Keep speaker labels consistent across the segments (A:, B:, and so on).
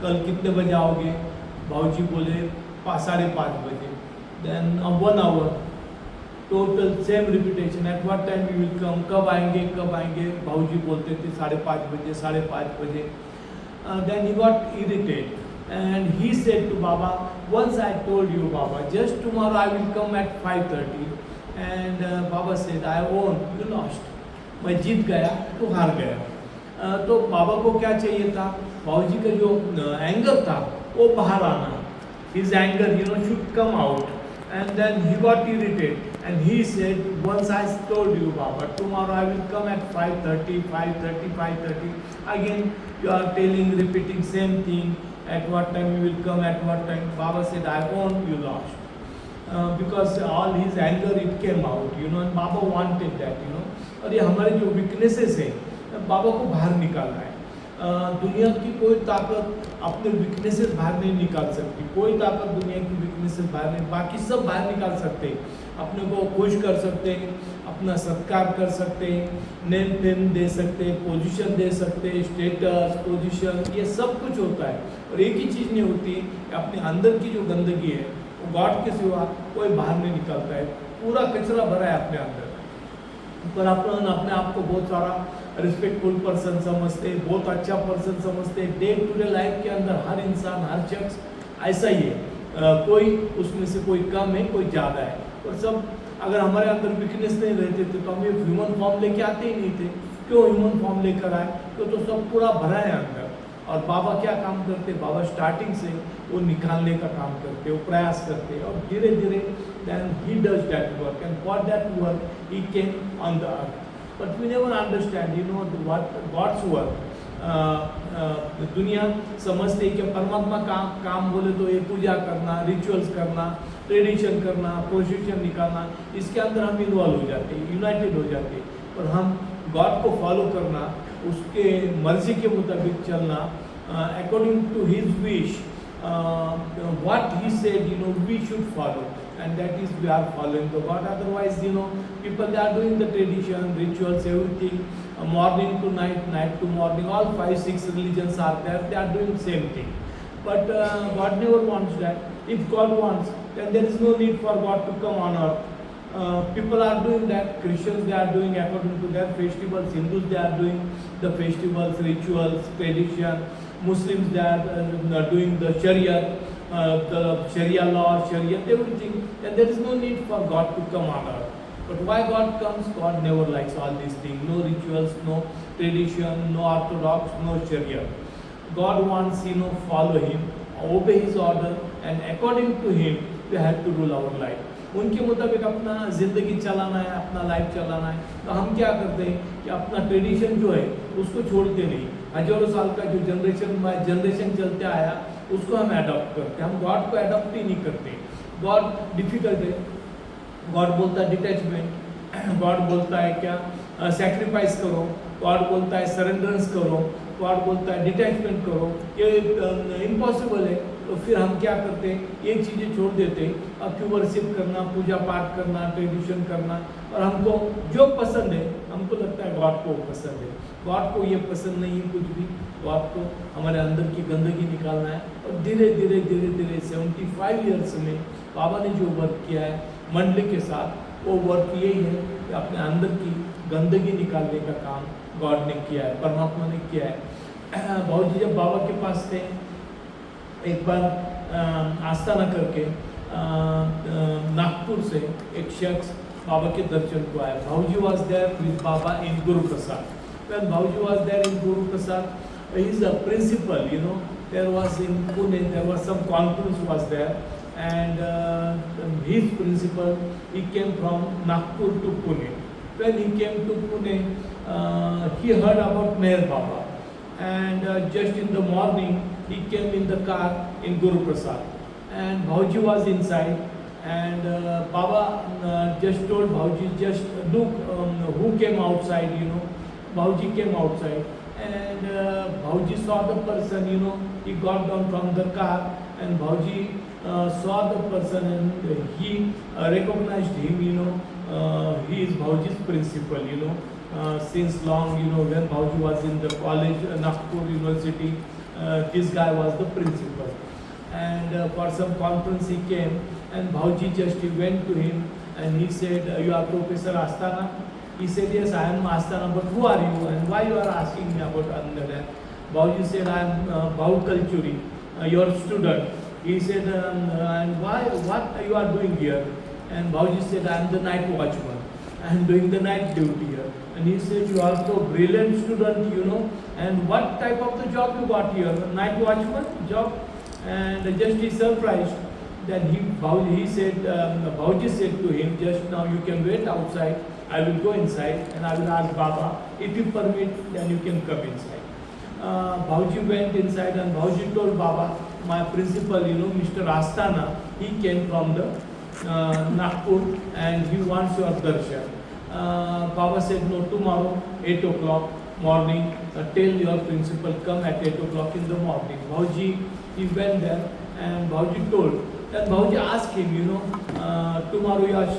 A: कल कितने बजे आओगे? भाऊजी बोले 5:30 बजे. Then 1 hour total same repetition. At what time you will come? कब आएंगे कब आएंगे? भाऊजी बोलते थे 5:30 बजे 5:30 बजे. Then he got irritated and he said to Baba, once I told you Baba, just tomorrow I will come at 5:30. And Baba said, I won, you lost. मैं जीत गया तो हार गया. तो बाबा को क्या चाहिए था? भाऊजी का जो एंगर था वो बाहर आना. His anger, should come out. And then he got irritated and he said, once I told you Baba, tomorrow I will come at 5:30. Again you are repeating same thing. At what time you will come? At what time? Baba said, I won, you lost. Because all his anger it came out, and Baba wanted that, और ये हमारे जो weaknesses है बाबा को बाहर निकालना है. दुनिया की कोई ताकत अपने वीकनेसेस बाहर नहीं निकाल सकती. कोई ताकत दुनिया की वीकनेसेस बाहर नहीं, बाकी सब बाहर निकाल सकते हैं. अपने को खुश कर सकते हैं, अपना सत्कार कर सकते हैं, नेम फेम दे सकते हैं, पोजीशन दे सकते हैं, स्टेटस पोजीशन, ये सब कुछ होता है. और एक ही चीज़ नहीं होती कि अपने अंदर की जो गंदगी है वो गॉड के सिवा कोई बाहर नहीं निकालता है. पूरा कचरा भरा है अपने अंदर. पर अपन अपने आप को बहुत सारा रिस्पेक्टफुल पर्सन समझते हैं, बहुत अच्छा पर्सन समझते हैं. डे टू डे लाइफ के अंदर हर इंसान हर शख्स ऐसा ही है. कोई उसमें से कोई कम है, कोई ज़्यादा है. और सब अगर हमारे अंदर वीकनेस नहीं रहते थे तो हम ये ह्यूमन फॉर्म लेके आते ही नहीं थे. क्यों ह्यूमन फॉर्म लेकर आए? क्यों? तो सब पूरा भरा है अंदर. और बाबा क्या काम करते? बाबा स्टार्टिंग से वो निकालने का काम करते, वो प्रयास करते. और धीरे धीरे then he does that work, and for that work he came on the earth. But we never understand, what God's work. दुनिया समझते हैं कि परमात्मा काम बोले तो ये पूजा करना, रिचुअल्स करना, ट्रेडिशन करना, प्रोसेशन निकालना, इसके अंदर हम इन्वॉल्व हो जाते हैं, यूनाइटेड हो जाते हैं. और हम गॉड को फॉलो करना, उसके मर्जी के मुताबिक चलना, according to his wish, what he said, we should follow, and that is we are following the God. Otherwise, people they are doing the tradition, rituals, everything, morning to night, night to morning. All 5-6 religions are there. They are doing same thing. But God never wants that. If God wants, then there is no need for God to come on earth. People are doing that. Christians they are doing according to their festivals. Hindus they are doing the festivals, rituals, tradition. Muslims they are doing the Sharia, the Sharia law, Sharia everything, and there is no need for God to come on earth. But why God comes? God never likes all these things. No rituals, no tradition, no orthodox, no Sharia. God wants, follow Him, obey His order, and according to Him, we have to rule our life. उनके मुताबिक अपना ज़िंदगी चलाना है, अपना life चलाना है. तो हम क्या करते हैं कि अपना ट्रेडिशन जो है उसको छोड़ते नहीं. हजारों साल का जो जनरेशन चलते आया उसको हम अडॉप्ट करते हैं. हम गॉड को अडॉप्ट ही नहीं करते. गॉड डिफिकल्ट है. गॉड बोलता है डिटैचमेंट. गॉड बोलता है क्या? सैक्रिफाइस करो. गॉड बोलता है सरेंडरेंस करो. गॉड बोलता है डिटैचमेंट करो. ये इम्पॉसिबल है. तो फिर हम क्या करते हैं? ये चीज़ें छोड़ देते हैं. अब क्यों वर्शिप करना, पूजा पाठ करना, ट्रेडिशन करना, और हमको जो पसंद है हमको लगता है गॉड को पसंद है. गॉड को ये पसंद नहीं है कुछ भी. गॉड को हमारे अंदर की गंदगी निकालना है. और धीरे धीरे 75 ईयर्स में बाबा ने जो वर्क किया है मंडली के साथ, वो वर्क यही है कि अपने अंदर की गंदगी निकालने का काम गॉड ने किया है, परमात्मा ने किया है. भाऊजी जब बाबा के पास थे, एक बार आस्थाना करके नागपुर से एक शख्स बाबा के दर्शन को आया. भाऊजी was there with Baba in Guru Prasad. When Bhauji was there in Guru Prasad, he is a principal, there was in Pune, there was some conference was there, and his principal, he came from Nagpur to Pune. When he came to Pune, he heard about Meher Baba, and just in the morning, he came in the car in Guru Prasad, and Bhauji was inside, and Baba just told Bhauji, just look who came outside, Bhauji came outside, and Bhauji saw the person, he got down from the car, and Bhauji saw the person, and he recognized him, he is Bhauji's principal, since long, when Bhauji was in the college, Nagpur University, this guy was the principal. And for some conference he came, and Bhauji just he went to him and he said, "You are Professor Asthana?" He said, "Yes, I am Asthana, but who are you and why you are asking me about that?" Bhauji said, "I am Bhau Kalchuri, your student." He said, "And why? What you are doing here?" And Bhauji said, "I am the night watchman. I am doing the night duty here." And he said, "You are so brilliant student, you know. And what type of the job you got here? Night watchman job?" And just he surprised. Then he said, Bhauji said to him, "Just now you can wait outside. I will go inside and I will ask Baba. If you permit, then you can come inside." Bhauji went inside and Bhauji told Baba, "My principal, you know, Mr. Asthana, he came from the Nagpur and he wants your darshan." Baba said, "No, tomorrow 8 o'clock morning, tell your principal come at 8 o'clock in the morning." Bhauji, he went there and Bhauji told. Then Bhauji asked him, you know, "Tomorrow you are,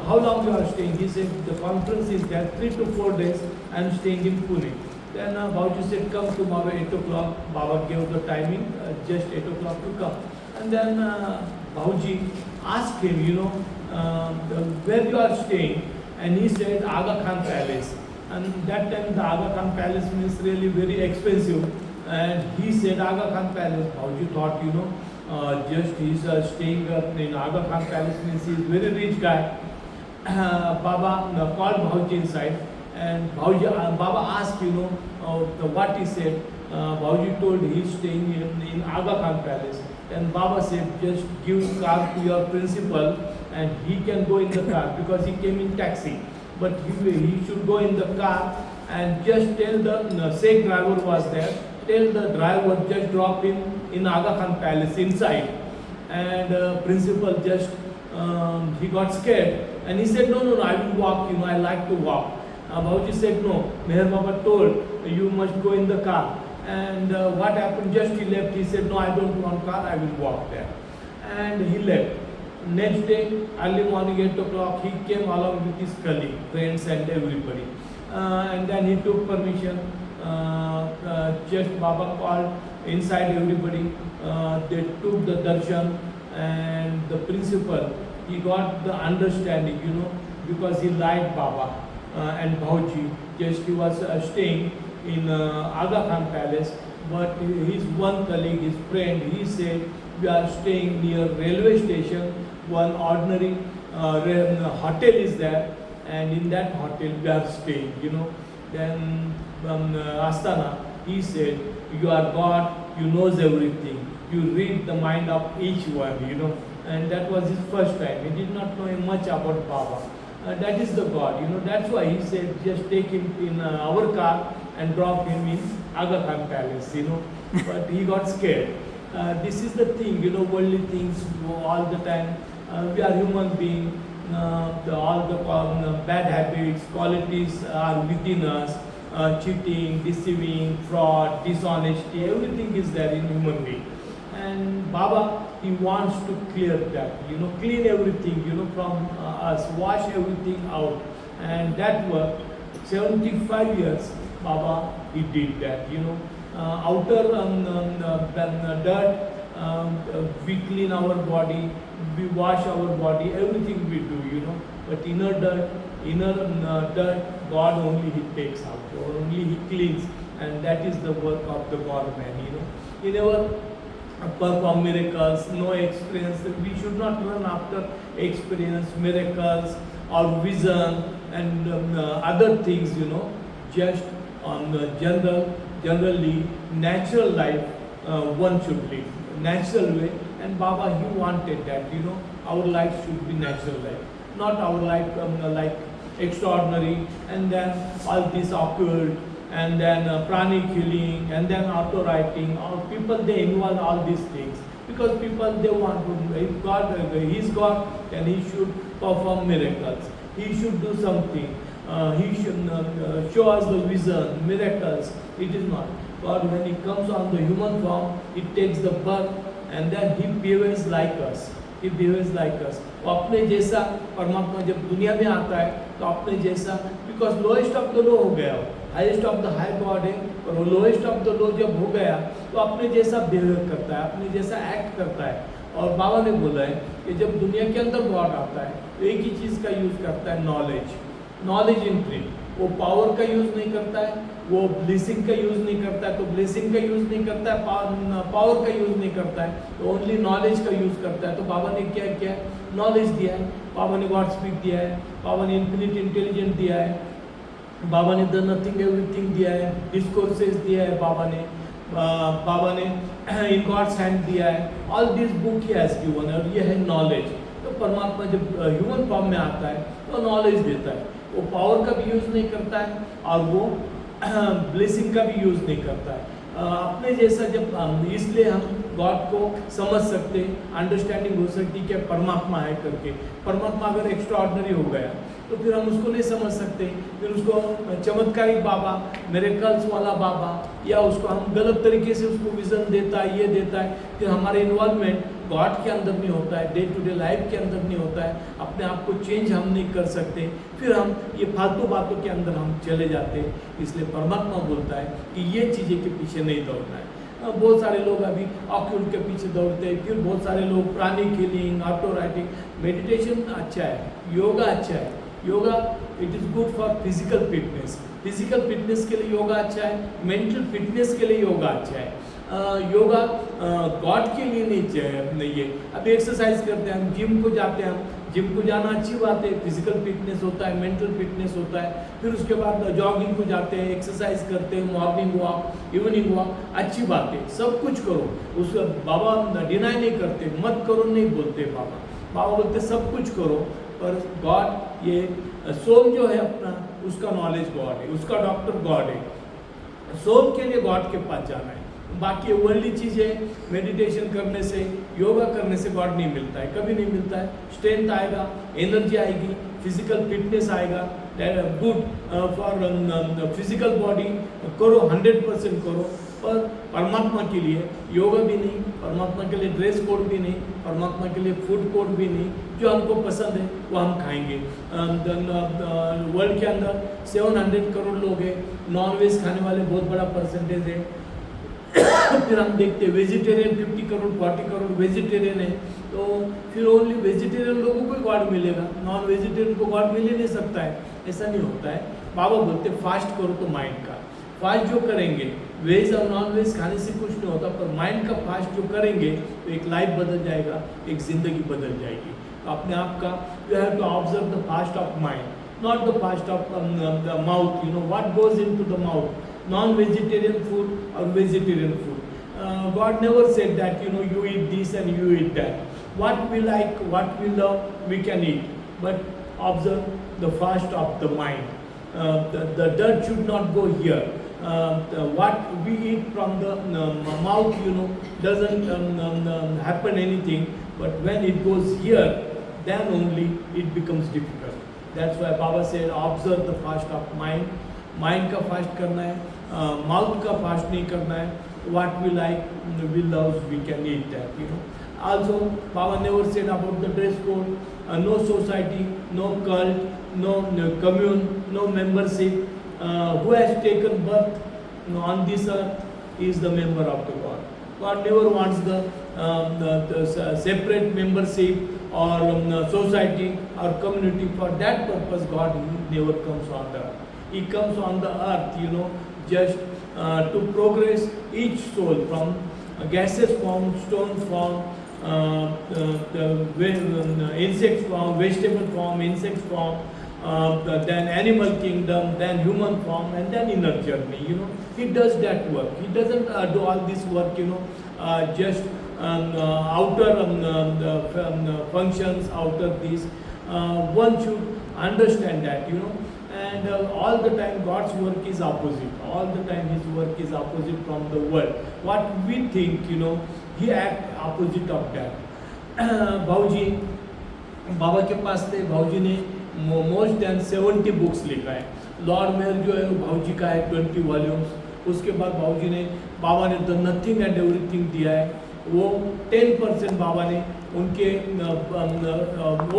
A: how long you are staying?" He said, "The conference is there, 3 to 4 days, I am staying in Pune." Then Bhauji said, "Come tomorrow 8 o'clock. Baba gave the timing, just 8 o'clock to come." And then Bhauji asked him, you know, "Where you are staying?" And he said, "Aga Khan Palace." And that time the Aga Khan Palace means really very expensive. And he said, "Aga Khan Palace." Bhauji thought, you know, just he's staying in Aga Khan Palace means he's very rich guy. Baba called Bhauji inside, and Baba asked, you know, what he said. Bhauji told he's staying in Aga Khan Palace. And Baba said, "Just give car to your principal and he can go in the car," because he came in taxi. But he should go in the car and just tell the Sheikh driver was there. Tell the driver just drop him in Aga Khan Palace inside. And principal just he got scared and he said, "No, I will walk. You know, I like to walk." Bhauji said, "No, Meher Baba told you must go in the car." And what happened? Just he left. He said, "No, I don't want car. I will walk there." And he left. Next day, early morning 8 o'clock, he came along with his colleague, friends, and everybody. And then he took permission. Just Baba called inside everybody. They took the darshan, and the principal, he got the understanding, you know, because he liked Baba and Bhauji. Just he was staying in Aga Khan Palace, but his one colleague, his friend, he said, "We are staying near railway station. One ordinary hotel is there, and in that hotel we are staying." You know, then Asthana, he said, "You are God. You knows everything. You read the mind of each one." You know, and that was his first time. He did not know much about Baba. That is the God. You know, that's why he said, "Just take him in our car and drop him in Aga Khan Palace." You know, but he got scared. This is the thing, you know, worldly things all the time. We are human beings. All the bad habits, qualities are within us. Cheating, deceiving, fraud, dishonesty, everything is there in human being. And Baba, he wants to clear that, you know, clean everything, you know, from us, wash everything out. And that work, 75 years, Baba, he did that, you know. Outer dirt, we clean our body, we wash our body, everything we do, you know. But inner dirt, God only he takes out, or only he cleans, and that is the work of the God man, you know. He never perform miracles, no experience. We should not run after experience, miracles, or vision, and other things, you know. Just on the generally natural life, one should live, natural way. And Baba, he wanted that, you know, our life should be natural life, not our life like extraordinary, and then all this occurred, and then pranic healing, and then auto writing. Or people, they involve all these things because people, they want to. If God, He's God, then He should perform miracles. He should do something. He should show us the vision, miracles. It is not. God, when He comes on the human form, He takes the birth, and then He behaves like us. He behaves like us. वो अपने जैसा परमात्मा जब दुनिया में आता है तो अपने जैसा, because lowest of the low हो गया हो. Highest of the high God है, और वो लोएस्ट ऑफ द लो जब हो गया तो अपने जैसा बिहेव करता है, अपने जैसा एक्ट करता है। और बाबा ने बोला है कि जब दुनिया के अंदर गॉड आता है तो एक ही चीज़ का यूज़ करता है, नॉलेज इंक्रीज। वो पावर का यूज़ नहीं करता है, वो ब्लेसिंग का यूज़ नहीं करता है, तो ब्लेसिंग का यूज़ नहीं करता है, पावर का यूज़ नहीं करता है, तो ओनली नॉलेज का यूज़ करता है। तो बाबा ने क्या किया है, नॉलेज दिया है, बाबा ने गॉड स्पीक दिया है, बाबा ने इन्फिनिट इंटेलिजेंट दिया है, बाबा ने द नथिंग एवरीथिंग दिया है, डिस्कोर्सेस दिया है बाबा ने इन गॉड्स हैंड दिया है। All this book he has given, और ये है नॉलेज। तो परमात्मा जब ह्यूमन फॉर्म में आता है तो नॉलेज देता है, वो पावर का भी यूज़ नहीं करता है और वो ब्लेसिंग का भी यूज़ नहीं करता है। अपने जैसा जब इसलिए हम गॉड को समझ सकते, अंडरस्टैंडिंग हो सकती कि परमात्मा है करके। परमात्मा अगर एक्स्ट्रा ऑर्डिनरी हो गया तो फिर हम उसको नहीं समझ सकते, फिर उसको चमत्कारिक बाबा, मिरेकल्स वाला बाबा, या उसको हम गलत तरीके से उसको विजन देता है, ये देता है, फिर हमारे इन्वॉल्वमेंट गॉड के अंदर नहीं होता है, डे टू डे लाइफ के अंदर नहीं होता है, अपने आप को चेंज हम नहीं कर सकते, फिर हम ये फालतू बातों के अंदर हम चले जाते हैं। इसलिए परमात्मा बोलता है कि ये चीज़ें के पीछे नहीं दौड़ना है। बहुत सारे लोग अभी ऑक्यूल्ट के पीछे दौड़ते हैं, फिर बहुत सारे लोग pranic healing, auto writing. Meditation अच्छा है, योगा अच्छा है, yoga it is good for physical fitness, physical fitness के लिए योगा अच्छा है, मेंटल फिटनेस के लिए योगा अच्छा है। योगा गॉड के लिए नहीं है। अभी एक्सरसाइज करते हैं, हम जिम को जाते हैं, जिम को जाना अच्छी बात है, फिजिकल फिटनेस होता है, मेंटल फिटनेस होता है। फिर उसके बाद जॉगिंग को जाते हैं, एक्सरसाइज करते हैं, मॉर्निंग वॉक, इवनिंग वॉक, अच्छी बात है, सब कुछ करो। उस बाबा डिनाई नहीं करते, मत करो नहीं बोलते बाबा बोलते सब कुछ करो, पर गॉड ये सोल जो है अपना, उसका नॉलेज गॉड है, उसका डॉक्टर गॉड है। सोल के लिए गॉड के पास जाना है। बाकी वर्ल्डली चीज़ें मेडिटेशन करने से, योगा करने से गॉड नहीं मिलता है, कभी नहीं मिलता है। स्ट्रेंथ आएगा, एनर्जी आएगी, फिजिकल फिटनेस आएगा, गुड फॉर फिजिकल बॉडी करो, 100% करो। पर परमात्मा के लिए योगा भी नहीं, परमात्मा के लिए ड्रेस कोड भी नहीं, परमात्मा के लिए फूड कोड भी नहीं। जो हमको पसंद है वो हम खाएंगे। वर्ल्ड के अंदर 700 करोड़ लोग हैं, नॉन वेज खाने वाले बहुत बड़ा परसेंटेज है। फिर हम देखते हैं वेजिटेरियन 50 करोड़ 40 करोड़ वेजिटेरियन है, तो फिर ओनली वेजिटेरियन लोगों को गॉड मिलेगा, नॉन वेजिटेरियन को गॉड मिल ही नहीं सकता है। ऐसा नहीं होता है। बाबा बोलते फास्ट करो तो माइंड का फास्ट जो करेंगे, वेज और नॉन वेज खाने से कुछ नहीं होता, पर माइंड का फास्ट जो करेंगे तो एक लाइफ बदल जाएगा, एक जिंदगी बदल जाएगी। तो अपने आप का you have to observe the fast of mind, not the fast of the mouth, you know what goes into the mouth, non-vegetarian food or vegetarian food. God never said that you eat this and you eat that. What we like, what we love, we can eat, but observe the fast of the mind. The dirt should not go here. What we eat from the mouth, doesn't happen anything, but when it goes here, then only it becomes difficult. That's why Baba said observe the fast of mind. Mind का fast करना है, mouth का fast नहीं करना है. What we like, we love, we can eat that. Also, Baba never said about the dress code. No society, no cult, no commune, no membership. Who has taken birth on this earth is the member of the God. God never wants the separate membership or society or community. For that purpose, God never comes on the earth. He comes on the earth, just to progress each soul from gaseous form, stone form, insect form, vegetable form, insect form, then animal kingdom, then human form, and then inner journey. He does that work. He doesn't do all this work, just outer functions, outer these. One should understand that, and all the time God's work is opposite. All the time His work is opposite from the world. What we think, He acts opposite of that. भाऊजी बाबा के पास थे, भाऊजी ने most then 70 books लिखा है. Lord mayor जो है वो भाऊजी का है 20 वॉल्यूम्स. उसके बाद भाऊजी ने बाबा ने द नथिंग एंड एवरीथिंग दिया है. वो 10% बाबा ने उनके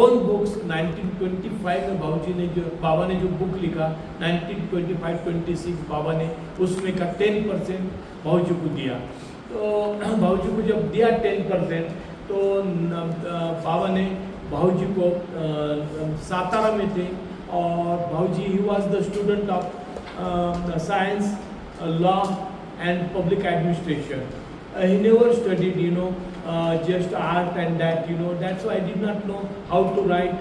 A: ओन बुक्स 1925 में बाबा ने जो बुक लिखा 1925-26 बाबा ने उसमें का 10% भाऊजी को दिया। तो भाऊजी को जब दिया 10%, तो बाबा ने भाऊजी को सातारा में थे, और भाऊजी he was the student of science, law and public administration. He never studied, just art and that, That's why I did not know how to write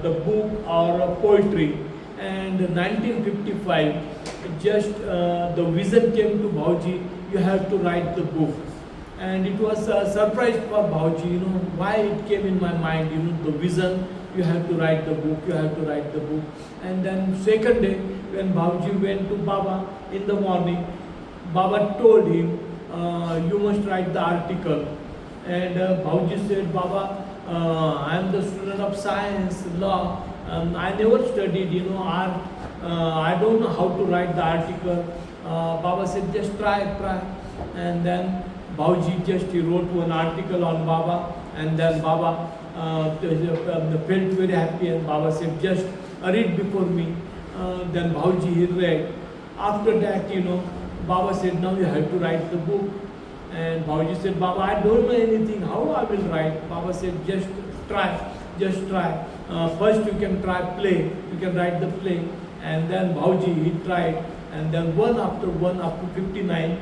A: the book or poetry. And 1955, just the vision came to Bhauji, you have to write the book. And it was a surprise for Bhauji, why it came in my mind, the vision, you have to write the book, you have to write the book. And then second day, when Bhauji went to Baba in the morning, Baba told him, you must write the article. And Bhauji said, Baba, I am the student of science, law, I never studied, art, I don't know how to write the article. Baba said, just try. And then Bhauji he wrote one article on Baba, and then Baba felt very happy, and Baba said, just read before me. Then Bhauji he read. After that, Baba said, now you have to write the book. And Bhauji said, Baba, I don't know anything, how I will write? Baba said, just try. First you can try play, you can write the play. And then Bhauji he tried, and then one after 59,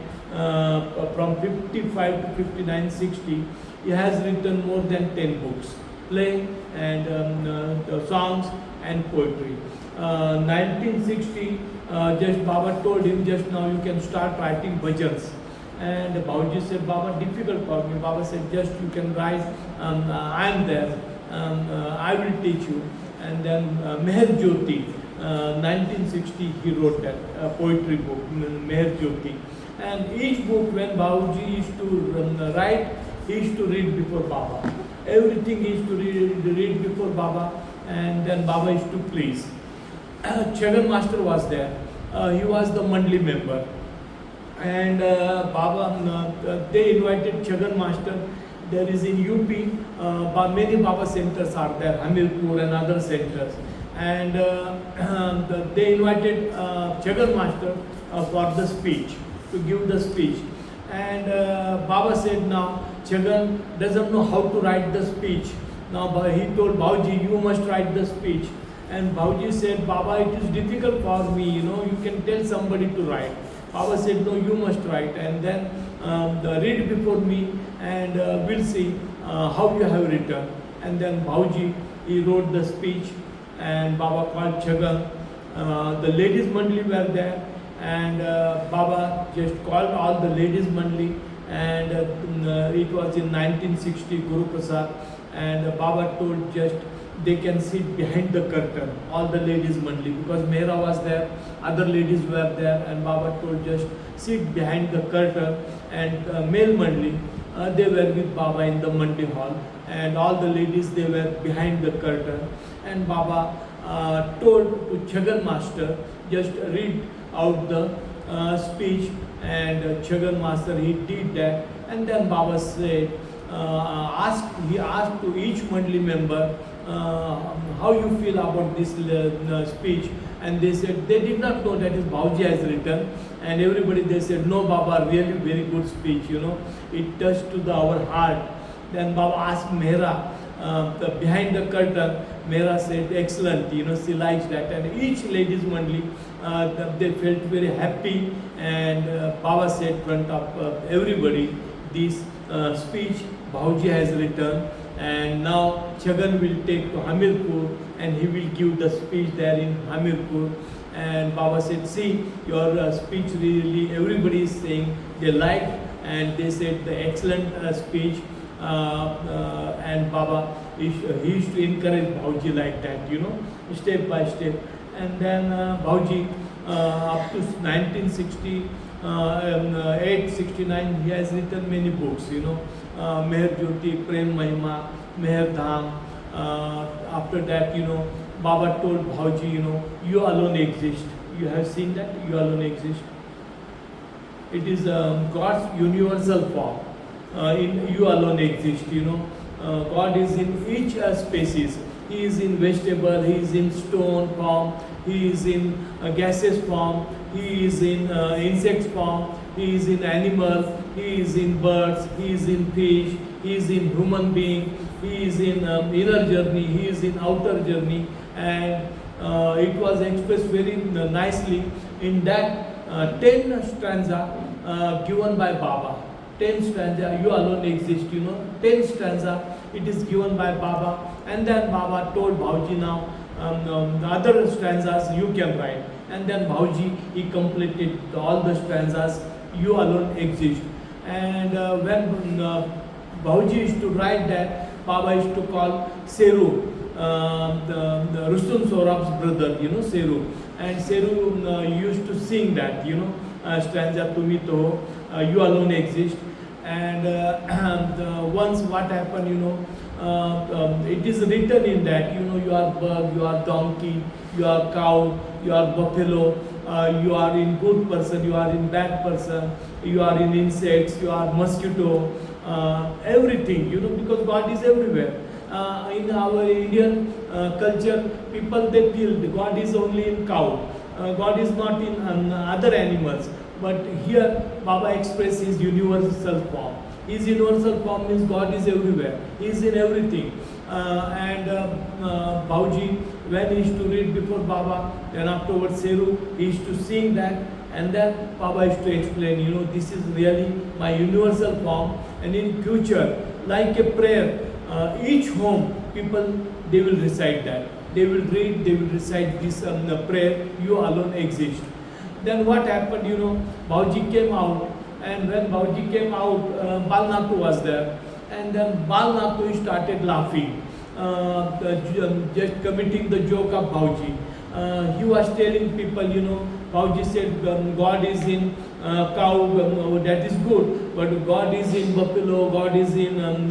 A: from 55 to 59, 60, he has written more than 10 books, play and songs and poetry. 1960, just Baba told him, just now you can start writing bhajans. And Bhauji said, Baba, difficult for me. Baba said, just you can write, I am there, I will teach you. And then Meher Jyoti, 1960, he wrote that poetry book, Meher Jyoti. And each book, when Bhauji used to write, he used to read before Baba. Everything he used to read before Baba, and then Baba used to please. Chagan Master was there. He was the Mandli member. And Baba, they invited Chagan Master. There is in UP, many Baba centers are there, Hamirpur and other centers. And they invited Chagan Master for the speech, to give the speech. And Baba said, now Chagan doesn't know how to write the speech. Now he told Bhauji, you must write the speech. And Bhauji said, Baba, it is difficult for me, you can tell somebody to write. Baba said, no, you must write. And then read before me, and we'll see how you have written. And then Bhauji, he wrote the speech, and Baba called Chagan. The ladies mandli were there, and Baba just called all the ladies mandli, and it was in 1960, Guru Prasad, and Baba told just they can sit behind the curtain, all the ladies mandli, because Mehra was there, other ladies were there, and Baba told just sit behind the curtain, and male mandli, they were with Baba in the mandi hall, and all the ladies, they were behind the curtain. And Baba told to Chagan Master, just read out the speech, and Chagan Master, he did that. And then Baba said, he asked to each mandli member, how you feel about this speech. And they said, they did not know that is Bhauji has written. And everybody, they said, no Baba, really very good speech, it touched to our heart. Then Baba asked Mehra, behind the curtain, Mehra said, excellent, she likes that. And each ladies mandli, they felt very happy. And Baba said in front of everybody, this speech Bhauji has written, and now Chagan will take to Hamirpur, and he will give the speech there in Hamirpur. And Baba said, see, your speech really, everybody is saying they liked, and they said the excellent speech. And Baba, he used to encourage Bhauji like that, step by step. And then Bhauji, up to 1968, 69, he has written many books, Meher Jyoti, Prem Mahima, Meher Dham. After that, Baba told Bhauji, you alone exist. You have seen that? You alone exist. It is God's universal form. In you alone exist. God is in each species. He is in vegetable. He is in stone form. He is in gaseous form. He is in insect form. He is in animal. He is in birds. He is in fish. He is in human being. He is in inner journey. He is in outer journey. And it was expressed very nicely in that 10 stanza given by Baba. 10 stanza, you alone exist, 10 stanza, it is given by Baba. And then Baba told Bhauji, now the other stanzas you can write. And then Bhauji, he completed all the stanzas, you alone exist. And when Bhauji used to write that, Baba used to call Seru, the Rustum Saurabh's brother, Seru. And Seru used to sing that, stanza, Tumi to, you alone exist. And once what happened, it is written in that, you are bug, you are donkey, you are cow, you are buffalo, you are in good person, you are in bad person, you are in insects, you are mosquito, everything, because God is everywhere. In our Indian culture, people, they feel God is only in cow. God is not in other animals. But here, Baba expresses his universal form. His universal form means God is everywhere. He is in everything. And Bhauji, when he used to read before Baba, then afterwards Seru, he used to sing that. And then Baba used to explain, this is really my universal form. And in future, like a prayer, each home, people, they will recite that. They will read, they will recite this prayer, you alone exist. Then what happened, Bhauji came out, and when Bhauji came out, Balnatu was there. And then Balnatu started laughing, just committing the joke of Bhauji. He was telling people, Bhauji said, God is in cow, that is good, but God is in buffalo, God is in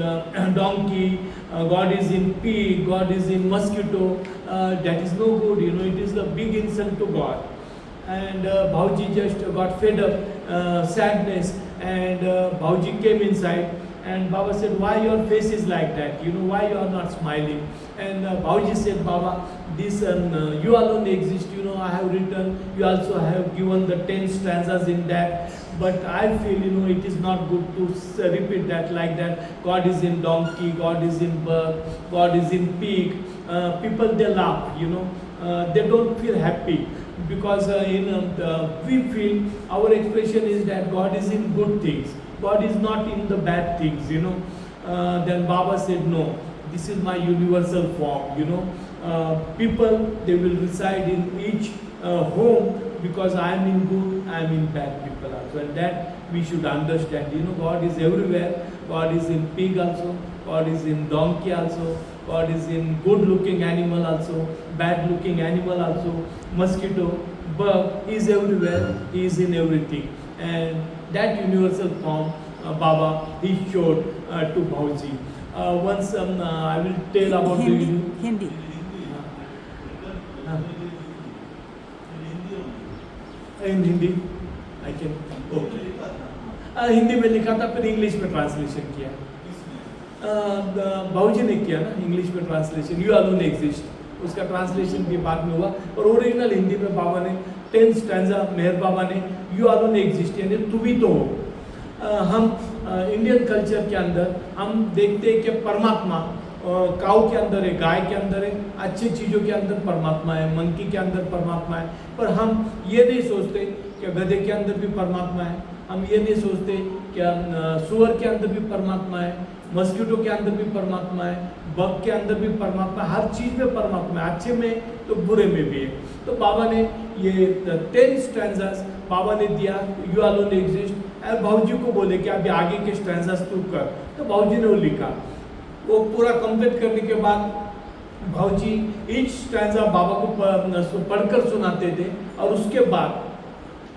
A: donkey, God is in pig, God is in mosquito, that is no good, it is a big insult to God. And Bhauji just got fed up, sadness, and Bhauji came inside, and Baba said, why your face is like that, why you are not smiling? And Bhauji said, Baba, this you alone exist, I have written, you also have given the 10 stanzas in that, but I feel, it is not good to repeat that like that. God is in donkey, God is in bird, God is in pig. People, they laugh, they don't feel happy. Because we feel our expression is that God is in good things. God is not in the bad things, Then Baba said, no, this is my universal form, People, they will reside in each home because I am in good, I am in bad people also. And that we should understand, God is everywhere. God is in pig also, God is in donkey also, God is in good looking animal also, bad looking animal also, mosquito, bug, He is everywhere, He is in everything. And that universal form, Baba, He showed to Bhauji. Once I will tell about
B: Hindi.
A: In Hindi, I can. Okay. Hindi में लिखा था, फिर English में translation किया. भाऊजी ने किया ना इंग्लिश में ट्रांसलेशन, यू अलोन एग्जिस्ट, उसका ट्रांसलेशन भी बाद में हुआ. और ओरिजिनल हिंदी में बाबा ने 10 स्टैंजा, मेहर बाबा ने यू अलोन एग्जिस्ट यानी तू भी तो हो. हम इंडियन कल्चर के अंदर हम देखते हैं कि परमात्मा काऊ के अंदर है, गाय के अंदर है, अच्छी चीज़ों के अंदर परमात्मा है, मंकी के अंदर परमात्मा है. पर हम ये नहीं सोचते कि गधे के अंदर भी परमात्मा है. हम ये नहीं सोचते कि सुअर के अंदर भी परमात्मा है, मस्किटो के अंदर भी परमात्मा है, बग के अंदर भी परमात्मा, हर चीज़ में परमात्मा है, अच्छे में तो बुरे में भी है. तो बाबा ने ये 10 स्टैंजास बाबा ने दिया, यू अलोन एग्जिस्ट. और भाऊजी को बोले कि अभी आगे के स्टैंजास तू कर. तो भाऊजी ने वो लिखा. वो पूरा कंप्लीट करने के बाद भाऊजी ईच स्टैंजा बाबा को पढ़कर सुनाते थे. और उसके बाद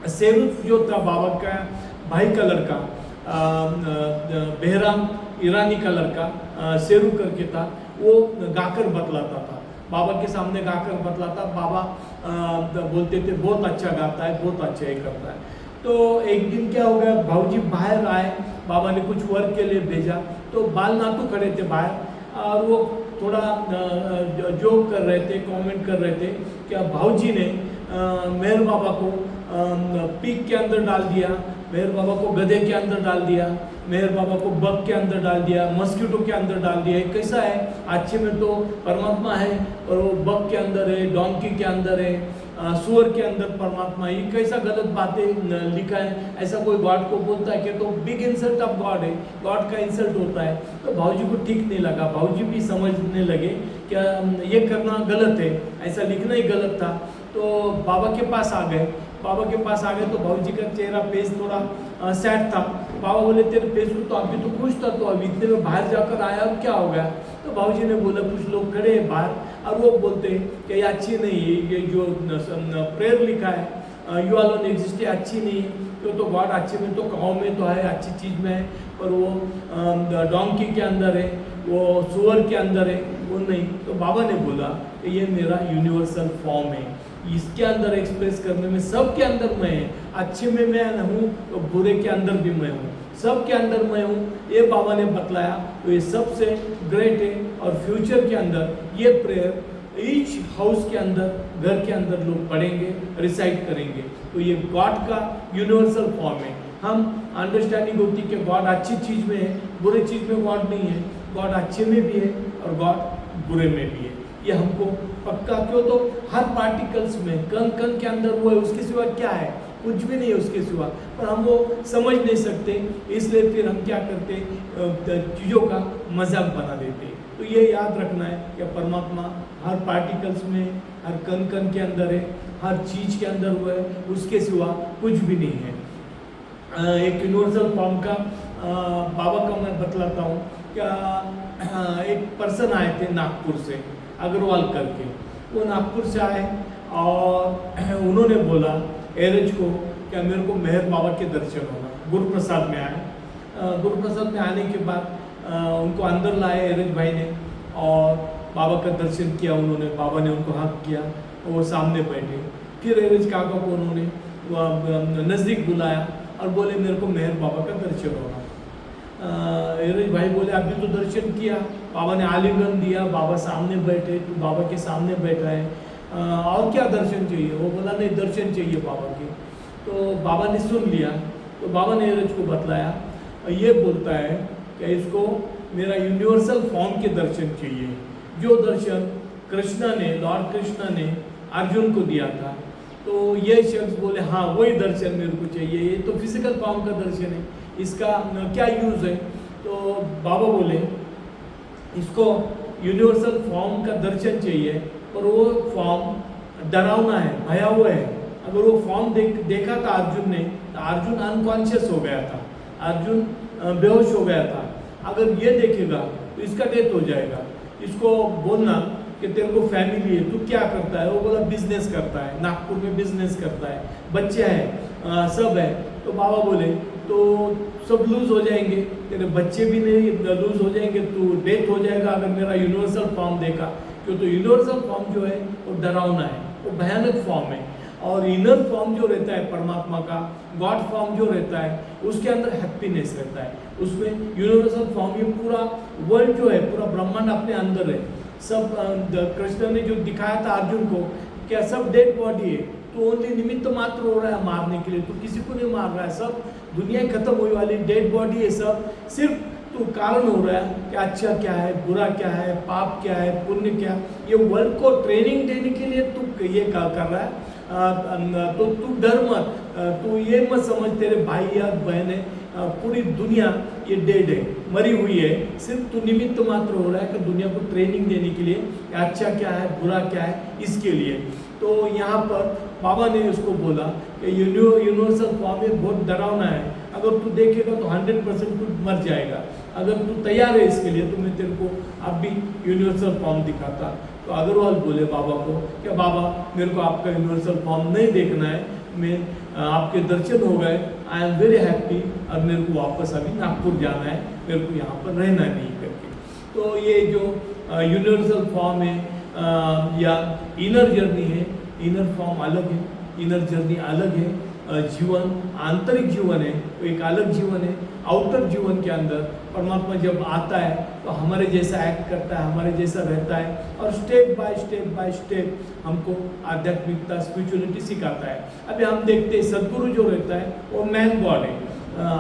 A: सेरू जो था बाबा का भाई का लड़का, बेहराम ईरानी का लड़का सेरू करके था, वो गाकर बतलाता था, बाबा के सामने गाकर बतलाता. बाबा बोलते थे बहुत अच्छा गाता है, बहुत अच्छा ये करता है. तो एक दिन क्या हो गया, भाऊजी बाहर आए, बाबा ने कुछ वर्क के लिए भेजा, तो बाल नातू खड़े थे बाहर और वो थोड़ा जोक कर रहे थे, कमेंट कर रहे थे कि भाऊजी ने मेहर बाबा को पीक के अंदर डाल दिया, मेहर बाबा को गधे के अंदर डाल दिया, मेहर बाबा को बग के अंदर डाल दिया, मस्कीटो के अंदर डाल दिया। कैसा है, अच्छे में तो परमात्मा है और वो बग के अंदर है, डोंकी के अंदर है, सुअर के अंदर परमात्मा है। ये कैसा गलत बातें लिखा है, ऐसा कोई गॉड को बोलता है कि तो बिग इंसल्ट ऑफ गॉड है, गॉड का इंसल्ट होता है। तो भाऊजी को ठीक नहीं लगा, भाऊजी भी समझने लगे क्या ये करना गलत है, ऐसा लिखना ही गलत था। तो बाबा के पास आ गए, बाबा के पास आ गए तो भाऊजी का चेहरा फेस थोड़ा सैड था। बाबा बोले तेरे फेस को तो अभी तो खुश था, तो अभी इतने में बाहर जाकर आया, अब क्या हो गया? तो भाऊजी ने बोला कुछ लोग खड़े हैं बाहर और वो बोलते हैं कि ये अच्छी नहीं है, ये जो प्रेयर लिखा है यू अलोन एग्जिस्ट अच्छी नहीं है, क्यों तो गॉड अच्छे में तो गाँव में तो है, अच्छी चीज़ में है, पर वो डोंकी के अंदर है, वो सुअर के अंदर है, वो नहीं। तो बाबा ने बोला कि ये मेरा यूनिवर्सल फॉर्म है, इसके अंदर एक्सप्रेस करने में सबके अंदर मैं है, अच्छे में मैं हूँ तो बुरे के अंदर भी मैं हूँ, सबके अंदर मैं हूँ, ये बाबा ने बतलाया। तो ये सबसे ग्रेट है और फ्यूचर के अंदर ये प्रेयर ईच हाउस के अंदर, घर के अंदर लोग पढ़ेंगे, रिसाइट करेंगे। तो ये गॉड का यूनिवर्सल फॉर्म है। हम अंडरस्टैंडिंग होती कि गॉड अच्छी चीज़ में है, बुरे चीज़ में गॉड नहीं है, गॉड अच्छे में भी है और गॉड बुरे में भी है। ये हमको पक्का, क्यों तो हर पार्टिकल्स में कण कण के अंदर वो है, उसके सिवा क्या है, कुछ भी नहीं है उसके सिवा, पर हम वो समझ नहीं सकते, इसलिए फिर हम क्या करते, चीज़ों का मजाक बना देते। तो ये याद रखना है कि परमात्मा हर पार्टिकल्स में, हर कण कण के अंदर है, हर चीज़ के अंदर वो है, उसके सिवा कुछ भी नहीं है। एक यूनिवर्सल फॉर्म का बाबा का मैं बतलाता हूँ। क्या एक पर्सन आए थे नागपुर से, अग्रवाल करके, वो नागपुर से आए और उन्होंने बोला एरज को क्या मेरे को मेहर बाबा के दर्शन होना। गुरुप्रसाद में आए, गुरुप्रसाद में आने के बाद उनको अंदर लाए एरज भाई ने और बाबा का दर्शन किया उन्होंने, बाबा ने उनको हक किया और वो सामने बैठे। फिर एरज काका को उन्होंने नज़दीक बुलाया और बोले मेरे को मेहर बाबा का दर्शन होना। एरज भाई बोले अभी तो दर्शन किया, बाबा ने आलिंगन दिया, बाबा सामने बैठे, तो बाबा के सामने बैठा है, और क्या दर्शन चाहिए? वो बोला नहीं दर्शन चाहिए बाबा के। तो बाबा ने सुन लिया, तो बाबा ने एरज को बतलाया, ये बोलता है कि इसको मेरा यूनिवर्सल फॉर्म के दर्शन चाहिए, जो दर्शन कृष्णा ने, लॉर्ड कृष्णा ने अर्जुन को दिया था। तो ये शख्स बोले हाँ वही दर्शन मेरे को चाहिए, ये तो फिजिकल फॉर्म का दर्शन है, इसका क्या यूज़ है? तो बाबा बोले इसको यूनिवर्सल फॉर्म का दर्शन चाहिए, और वो फॉर्म डरावना है, भयावह है। अगर वो फॉर्म देखा था अर्जुन ने, तो अर्जुन अनकॉन्शियस हो गया था, अर्जुन बेहोश हो गया था। अगर ये देखेगा तो इसका डेथ हो जाएगा। इसको बोलना कि तेरे को फैमिली है, तू क्या करता है? वो बोला बिजनेस करता है, नागपुर में बिजनेस करता है, बच्चे हैं, सब है। तो बाबा बोले तो सब लूज हो जाएंगे, तेरे बच्चे भी नहीं लूज हो जाएंगे, तू डेथ हो जाएगा अगर मेरा यूनिवर्सल फॉर्म देखा। क्यों तो यूनिवर्सल फॉर्म जो है वो डरावना है, वो भयानक फॉर्म है, और इनर फॉर्म जो रहता है परमात्मा का, गॉड फॉर्म जो रहता है, उसके अंदर हैप्पीनेस रहता है। उसमें यूनिवर्सल फॉर्म ये पूरा वर्ल्ड जो है, पूरा ब्रह्मांड अपने अंदर है। सब कृष्ण ने जो दिखाया था अर्जुन को, क्या सब डेड बॉडी है, तो ओनली निमित्त मात्र हो रहा है मारने के लिए, तो किसी को नहीं मार रहा है, सब दुनिया खत्म हुई वाली डेड बॉडी है, सब सिर्फ तो कारण हो रहा है कि अच्छा क्या है, बुरा क्या है, पाप क्या है, पुण्य क्या। ये वर्ल्ड को ट्रेनिंग देने के लिए तू ये कर रहा है। तो तू डर मत, तू ये मत समझ तेरे भाई या बहनें, पूरी दुनिया ये डेड है, मरी हुई है, सिर्फ तू निमित्त मात्र हो रहा है कि दुनिया को ट्रेनिंग देने के लिए अच्छा क्या है, बुरा क्या है, इसके लिए। तो यहाँ पर बाबा ने उसको बोला कि यूनिवर्सल फॉर्म में बहुत डरावना है, अगर तू देखेगा तो 100% तू मर जाएगा। अगर तू तैयार है इसके लिए तो मैं तेरे को अब भी यूनिवर्सल फॉर्म दिखाता। तो अग्रवाल बोले बाबा को कि बाबा मेरे को आपका यूनिवर्सल फॉर्म नहीं देखना है, मैं आपके दर्शन हो गए, आई एम वेरी हैप्पी, और मेरे को वापस अभी नागपुर जाना है, मेरे को यहाँ पर रहना नहीं करके। तो ये जो यूनिवर्सल फॉर्म है या इनर जर्नी है, इनर फॉर्म अलग है, इनर जर्नी अलग है। जीवन आंतरिक जीवन है, वो एक अलग जीवन है। आउटर जीवन के अंदर परमात्मा जब आता है तो हमारे जैसा एक्ट करता है, हमारे जैसा रहता है और स्टेप बाय स्टेप हमको आध्यात्मिकता स्पिरिचुअलिटी सिखाता है। अभी हम देखते हैं सदगुरु जो रहता है वो मैन गॉड है,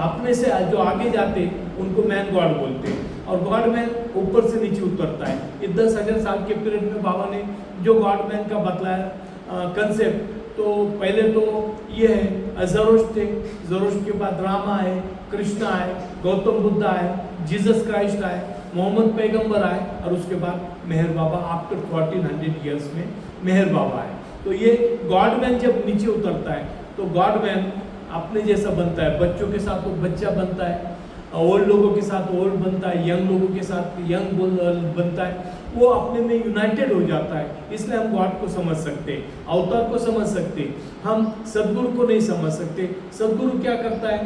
A: अपने से जो आगे जाते उनको मैन गॉड बोलते हैं, और गॉड मैन ऊपर से नीचे उतरता है। ये 10,000 साल के पीरियड में बाबा ने जो गॉड मैन का बतलाया कंसेप्ट, तो पहले तो ये है ज़रोस्ट थे, ज़रोस्ट के बाद रामा है, कृष्णा है, गौतम बुद्ध आए, जीसस क्राइस्ट आए, मोहम्मद पैगंबर आए, और उसके बाद मेहर बाबा आफ्टर 1400 ईयर्स में मेहर बाबा आए। तो ये गॉड मैन जब नीचे उतरता है तो गॉड मैन अपने जैसा बनता है, बच्चों के साथ वो बच्चा बनता है, ओल्ड लोगों के साथ ओल्ड बनता है, यंग लोगों के साथ यंग बनता है, वो अपने में यूनाइटेड हो जाता है। इसलिए हम गॉड को समझ सकते, अवतार को समझ सकते, हम सदगुरु को नहीं समझ सकते। सदगुरु क्या करता है,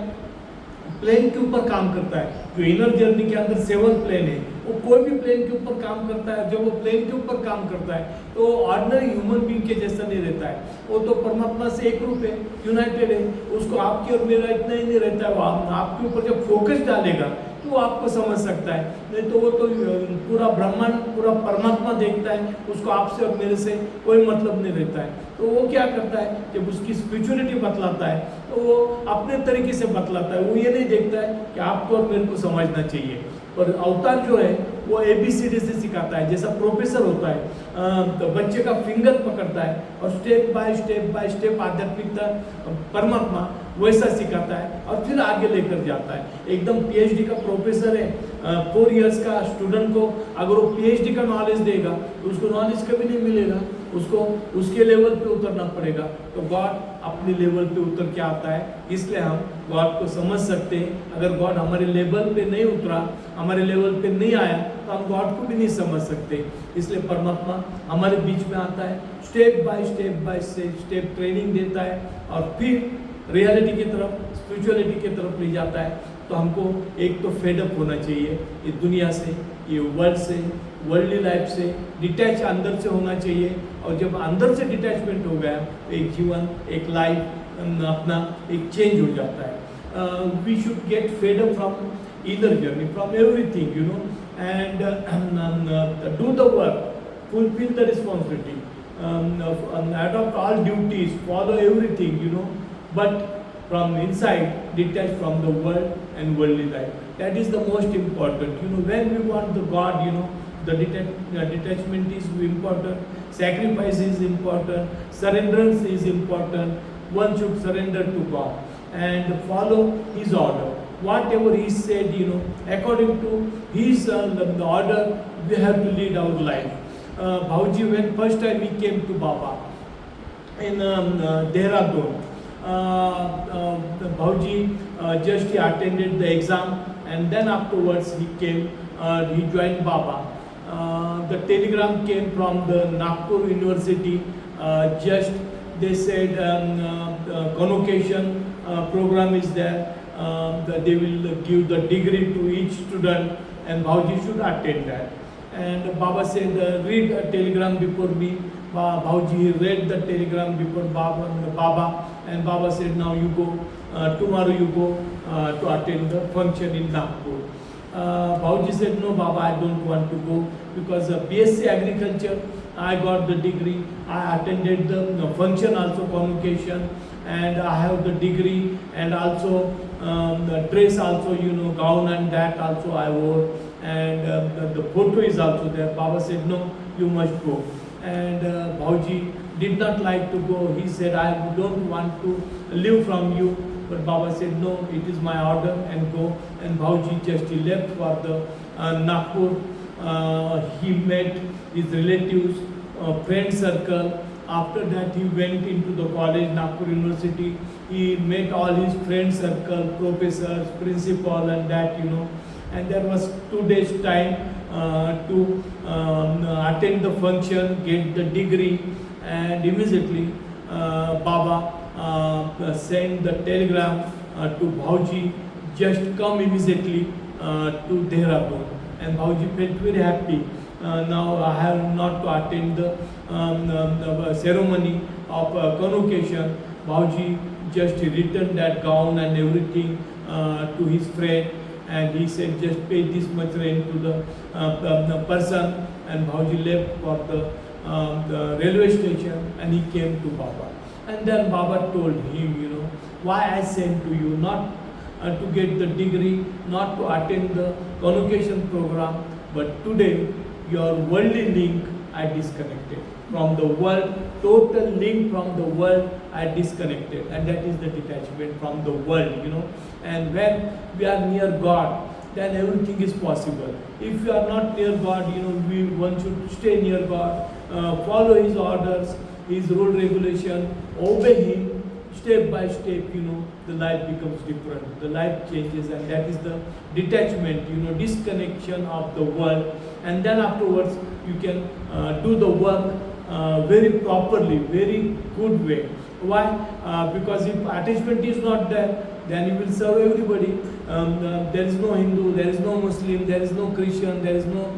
A: प्लेन के ऊपर काम करता है। जो इनर जर्नी के अंदर 7 प्लेन है, वो कोई भी प्लेन के ऊपर काम करता है। जब वो प्लेन के ऊपर काम करता है तो ऑर्डिनरी ह्यूमन बीइंग के जैसा नहीं रहता है, वो तो परमात्मा से एक रूप है, यूनाइटेड है। उसको आपके और मेरा इतना ही नहीं रहता है, वो आपके ऊपर जब फोकस डालेगा तो वो आपको समझ सकता है, नहीं तो वो तो पूरा ब्रह्मांड पूरा परमात्मा देखता है, उसको आपसे और मेरे से कोई मतलब नहीं रहता है। तो वो क्या करता है, जब उसकी स्पिरिचुअलिटी बतलाता है तो वो अपने तरीके से बतलाता है, वो ये नहीं देखता है कि आपको और मेरे को समझना चाहिए। पर अवतार जो है वो ABCD से सिखाता है, जैसा प्रोफेसर होता है तो बच्चे का फिंगर पकड़ता है और स्टेप बाय स्टेप आध्यात्मिकता परमात्मा वैसा सिखाता है और फिर आगे लेकर जाता है। एकदम PhD का प्रोफेसर है, 4 इयर्स का स्टूडेंट को अगर वो PhD का नॉलेज देगा तो उसको नॉलेज कभी नहीं मिलेगा, उसको उसके लेवल पे उतरना पड़ेगा। तो गॉड अपने लेवल पे उतर के आता है, इसलिए हम गॉड को समझ सकते हैं। अगर गॉड हमारे लेवल पे नहीं उतरा, हमारे लेवल पे नहीं आया, तो हम गॉड को भी नहीं समझ सकते। इसलिए परमात्मा हमारे बीच में आता है, स्टेप बाय स्टेप ट्रेनिंग देता है और फिर रियलिटी की तरफ, स्पिरिचुअलिटी की तरफ ले जाता है। तो हमको एक तो फेडअप होना चाहिए ये दुनिया से, ये वर्ल्ड से, वर्ल्डली लाइफ से डिटैच अंदर से होना चाहिए। और जब अंदर से डिटैचमेंट हो गया तो एक जीवन, एक लाइफ अपना एक चेंज हो जाता है। We should get fed up from inner journey, from everything, you know, and do the work, fulfill the responsibility, adopt all duties, follow everything, you know, but from inside, detached from the world and worldly life. That is the most important. You know, when we want the God, you know, the detachment is important, sacrifice is important, surrenderance is important. One should surrender to God and follow His order. Whatever He said, you know, according to His the order, we have to lead our life. Bhauji, when first time we came to Baba in Dehradun, Bhauji just he attended the exam and then afterwards he came, he joined Baba. The telegram came from the Nagpur University, just they said convocation program is there, that they will give the degree to each student and Bhauji should attend that. And Baba said, read a telegram before me. Bhauji read the telegram before Baba, and Baba said, now you go, tomorrow you go to attend the function in Nagpur. Bhauji said, no Baba, I don't want to go because BSc Agriculture, I got the degree, I attended the function also, convocation, and I have the degree, and also the dress also, you know, gown and that also I wore, and the photo is also there. Baba said, no, you must go. And Bhauji did not like to go. He said, I don't want to live from you. But Baba said, no, it is my order, and go. And Bhauji just he left for the Nagpur. He met his relatives, friend circle. After that, he went into the college, Nagpur University. He met all his friend circle, professors, principal, and that, you know. And there was 2 days time to attend the function, get the degree, and immediately Baba sent the telegram to Bhauji, just come immediately to Dehradun. And Bhauji felt very happy. Now I have not to attend the ceremony of convocation. Bhauji just he returned that gown and everything to his friend, and he said just pay this much rent to the person, and Bhauji left for the railway station, and he came to Baba. And then Baba told him, why I sent to you, not to get the degree, not to attend the convocation program, but today your worldly link I disconnected from the world, total link from the world I disconnected, and that is the detachment from the world, And when we are near God, then everything is possible. If you are not near God, one should stay near God, follow His orders, His rule regulation, obey Him. Step by step, the life becomes different. The life changes, and that is the detachment, disconnection of the world. And then afterwards, you can do the work very properly, very good way. Why? Because if attachment is not there, then you will serve everybody. There is no Hindu, there is no Muslim, there is no Christian, there is no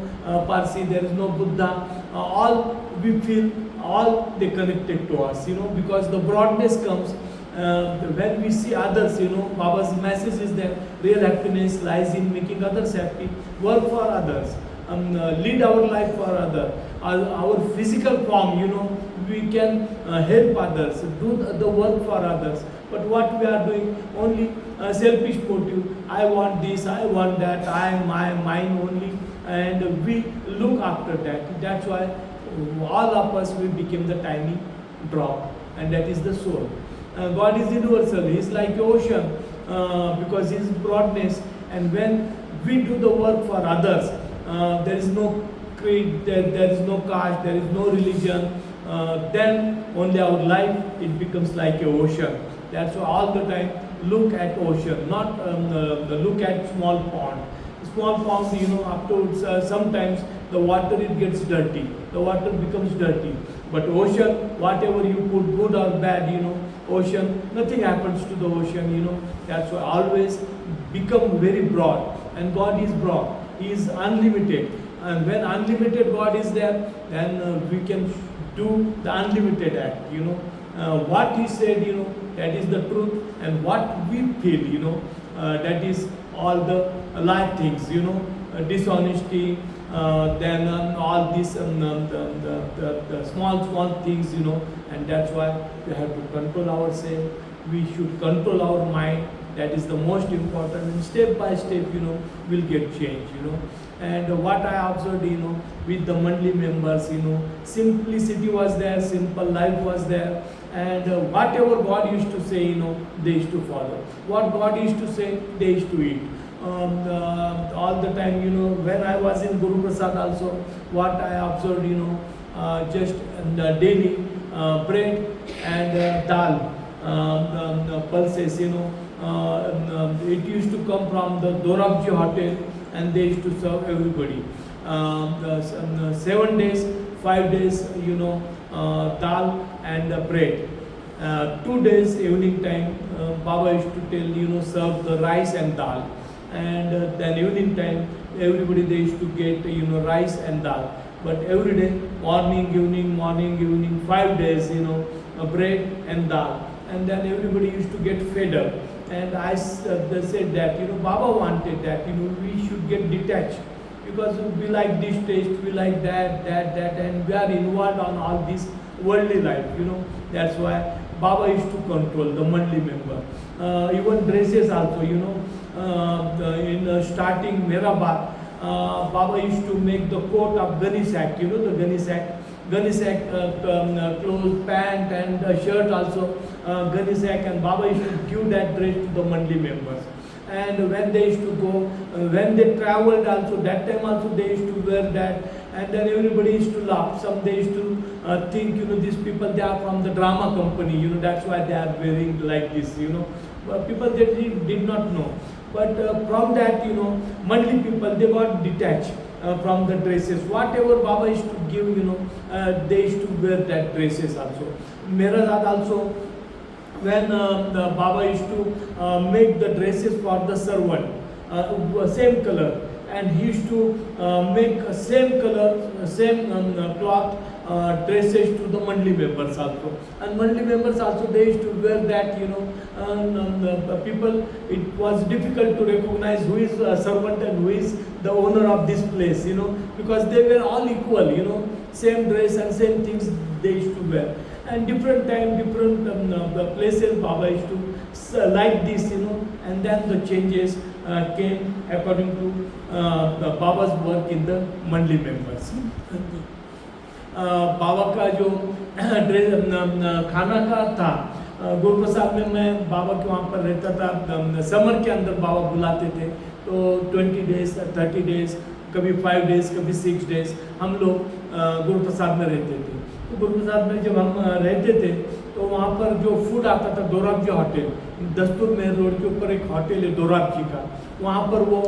A: Parsi, there is no Buddha. All we feel, all they connected to us, because the broadness comes when we see others, Baba's message is that real happiness lies in making others happy, work for others, lead our life for others. Our physical form, we can help others, do the work for others. But what we are doing, only selfish motive. I want this, I want that, mine only, and we look after that. That's why all of us will become the tiny drop, and that is the soul. God is universal. He is like the ocean because His broadness. And when we do the work for others, there is no creed, there is no caste, there is no religion. Then only our life, it becomes like an ocean. That's why all the time look at ocean, not look at small pond. Small ponds, afterwards sometimes the water it gets dirty. The water becomes dirty. But ocean, whatever you put, good or bad, ocean, nothing happens to the ocean, That's why always become very broad. And God is broad. He is unlimited. And when unlimited God is there, then we can do the unlimited act, What He said, that is the truth. And what we feel, that is all the light things, dishonesty, then all these the small things, and that's why we have to control ourselves. We should control our mind. That is the most important. And step by step, we'll get change, And what I observed, with the Mandli members, simplicity was there, simple life was there, and whatever God used to say, they used to follow. What God used to say, they used to eat. All the time, when I was in Guru Prasad also, what I observed, just daily bread and dal, pulses, it used to come from the Dorabji hotel, and they used to serve everybody. 7 days, 5 days, dal and bread. 2 days evening time, Baba used to tell, serve the rice and dal. And then evening time, everybody they used to get, rice and dal. But every day, morning, evening, 5 days, bread and dal. And then everybody used to get fed up. And they said that, Baba wanted that, we should get detached. Because we like this taste, we like that, and we are involved on all this worldly life, That's why Baba used to control the Mandli member. Even dresses also, in starting Merabar, Baba used to make the coat of gunny sack, the gunny sack clothes, pant and shirt also, gunny sack, and Baba used to give that dress to the Mandli members. And when they used to go, when they traveled also, that time also they used to wear that, and then everybody used to laugh. Some they used to think, these people, they are from the drama company, that's why they are wearing like this, But people they did not know. But from that, Mandli people, they got detached from the dresses. Whatever Baba used to give, they used to wear that dresses also. Merazad also, when the Baba used to make the dresses for the servant, same color, and he used to make same color, same cloth dresses to the Mandli members also. And Mandli members also, they used to wear that, you know, people, it was difficult to recognize who is a servant and who is the owner of this place, you know, because they were all equal, you know, same dress and same things they used to wear. And different time, different places Baba used to like this, you know, and then the changes came according to the Baba's work in the Mandli members. बाबा का जो खाना का था, गुरुप्रसाद में मैं बाबा के वहाँ पर रहता था। समर के अंदर बाबा बुलाते थे, तो 20 डेज 30 डेज, कभी 5 डेज, कभी 6 डेज हम लोग गुरुप्रसाद में रहते थे। तो गुरुप्रसाद में जब हम रहते थे तो वहाँ पर जो फूड आता था, दोराबजी होटल, दस्तूर मेहर रोड के ऊपर एक होटल है दोराबजी का, वहाँ पर वो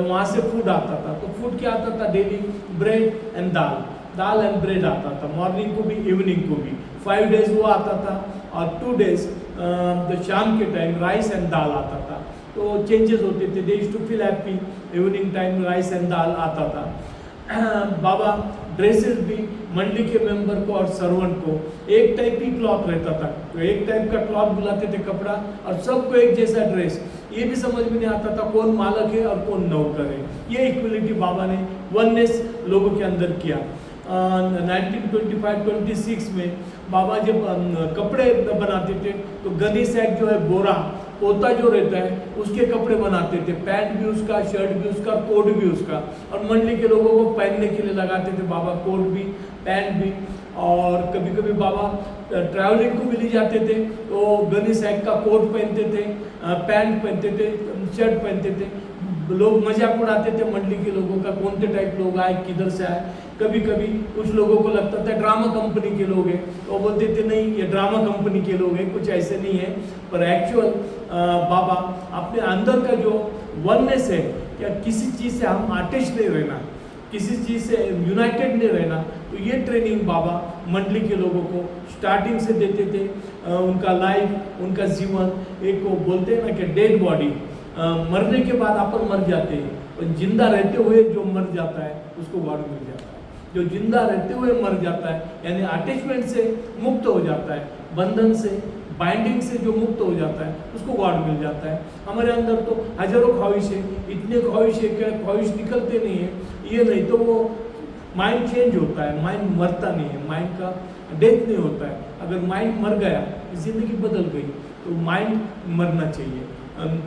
A: वहाँ से फूड आता था। तो फूड क्या आता था? Daily bread and dal and bread आता था, मॉर्निंग को भी इवनिंग को भी। 5 डेज वो आता था और 2 डेज शाम के टाइम राइस एंड दाल आता था। तो चेंजेस होते थे, they used to feel happy, evening time rice and dal आता था। बाबा ड्रेसेस भी मंडली के मेंबर को और सर्वेंट को एक टाइप ही क्लॉथ रहता था, तो एक टाइप का क्लॉथ बुलाते थे कपड़ा, और सबको एक जैसा ड्रेस। ये भी समझ में नहीं आता था कौन मालक है और कौन नौकर है। ये इक्वलिटी बाबा ने वननेस लोगों के अंदर किया। 1925-26 में बाबा जब कपड़े बनाते थे तो गनी सैक जो है, बोरा पोता जो रहता है, उसके कपड़े बनाते थे, पैंट भी उसका, शर्ट भी उसका, कोट भी उसका, और मंडली के लोगों को पहनने के लिए लगाते थे बाबा कोट भी, पैंट भी। और कभी कभी बाबा ट्रैवलिंग को भी ले जाते थे तो गनी सैक का कोट पहनते थे, पैंट पहनते थे, शर्ट पहनते थे। लोग मजाक उड़ाते थे मंडली के लोगों का, कौन से टाइप लोग आए, किधर से आए। कभी कभी कुछ लोगों को लगता था ड्रामा कंपनी के लोग हैं, तो बोलते थे नहीं ये ड्रामा कंपनी के लोग हैं, कुछ ऐसे नहीं है। पर एक्चुअल बाबा अपने अंदर का जो वननेस है, क्या किसी चीज़ से हम अटैच नहीं रहना, किसी चीज़ से यूनाइटेड नहीं रहना, तो ये ट्रेनिंग बाबा मंडली के लोगों को स्टार्टिंग से देते थे। उनका लाइफ, उनका जीवन, एक वो बोलते हैं ना कि डेड बॉडी, मरने के बाद अपन मर जाते हैं, और जिंदा रहते हुए जो मर जाता है उसको गॉड मिल जाता है। जो जिंदा रहते हुए मर जाता है, यानी अटैचमेंट से मुक्त हो जाता है, बंधन से, बाइंडिंग से जो मुक्त हो जाता है, उसको गॉड मिल जाता है। हमारे अंदर तो हजारों ख्वाहिश है, इतने ख्वाहिश है कि ख्वाहिश निकलते नहीं है। ये नहीं तो वो माइंड चेंज होता है, माइंड मरता नहीं है, माइंड का डेथ नहीं होता है। अगर माइंड मर गया, जिंदगी बदल गई, तो माइंड मरना चाहिए।